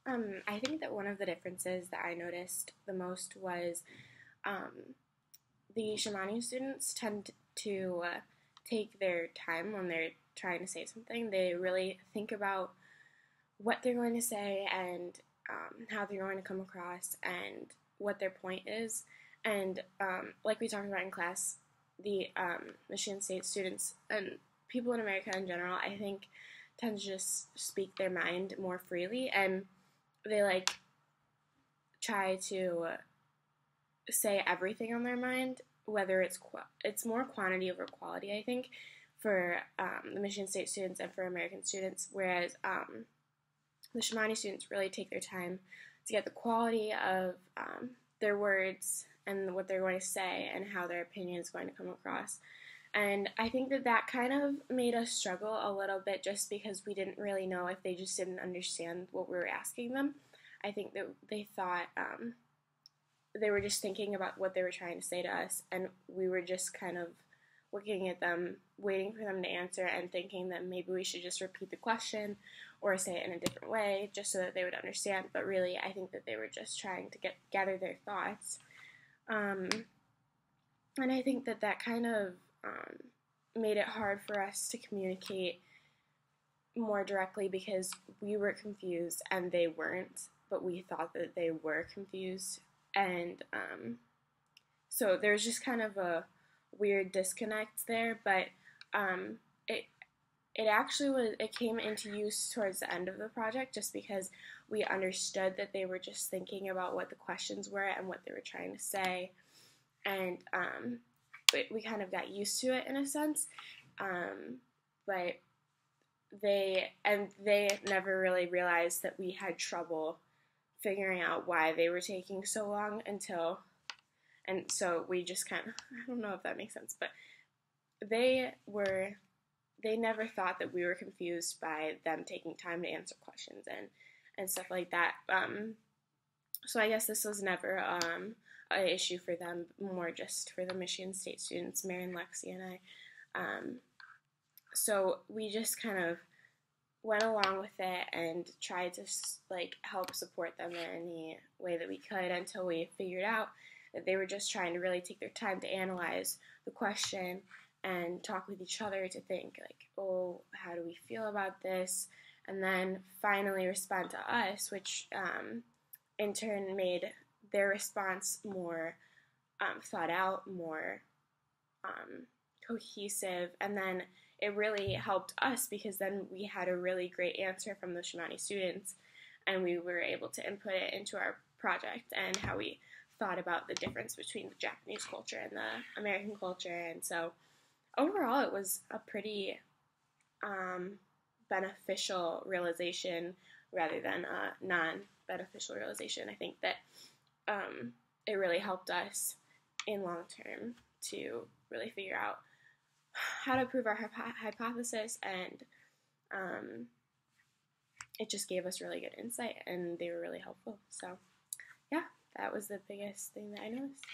I think that one of the differences that I noticed the most was um, the Shamani students tend to take their time when they're trying to say something. They really think about what they're going to say and how they're going to come across and what their point is. And like we talked about in class, the Michigan State students and people in America in general, I think, tend to just speak their mind more freely, and they like try to say everything on their mind, whether it's more quantity over quality, I think, for the Michigan State students and for American students, whereas the Shamani students really take their time to get the quality of their words and what they're going to say and how their opinion is going to come across. And I think that that kind of made us struggle a little bit just because we didn't really know if they just didn't understand what we were asking them. I think that they thought they were just thinking about what they were trying to say to us, and we were just kind of looking at them, waiting for them to answer, and thinking that maybe we should just repeat the question or say it in a different way just so that they would understand. But really, I think that they were just trying to gather their thoughts. And I think that that kind of made it hard for us to communicate more directly because we were confused and they weren't, but we thought that they were confused. And so there's just kind of a weird disconnect there, but it actually it came into use towards the end of the project just because we understood that they were just thinking about what the questions were and what they were trying to say, and we kind of got used to it in a sense, but they never really realized that we had trouble figuring out why they were taking so long and so we just kind of, I don't know if that makes sense, but they never thought that we were confused by them taking time to answer questions and stuff like that. So I guess this was never an issue for them, more just for the Michigan State students, Mary, Lexi, and I. So we just kind of went along with it and tried to help support them in any way that we could until we figured out that they were just trying to really take their time to analyze the question and talk with each other to think oh, how do we feel about this, and then finally respond to us, which in turn made their response more thought out, more cohesive, and then it really helped us because then we had a really great answer from the Shamani students, and we were able to input it into our project and how we thought about the difference between the Japanese culture and the American culture. And so overall it was a pretty beneficial realization rather than a non-beneficial realization. I think that it really helped us in long term to really figure out how to prove our hypothesis, and it just gave us really good insight, and they were really helpful. So yeah, that was the biggest thing that I noticed.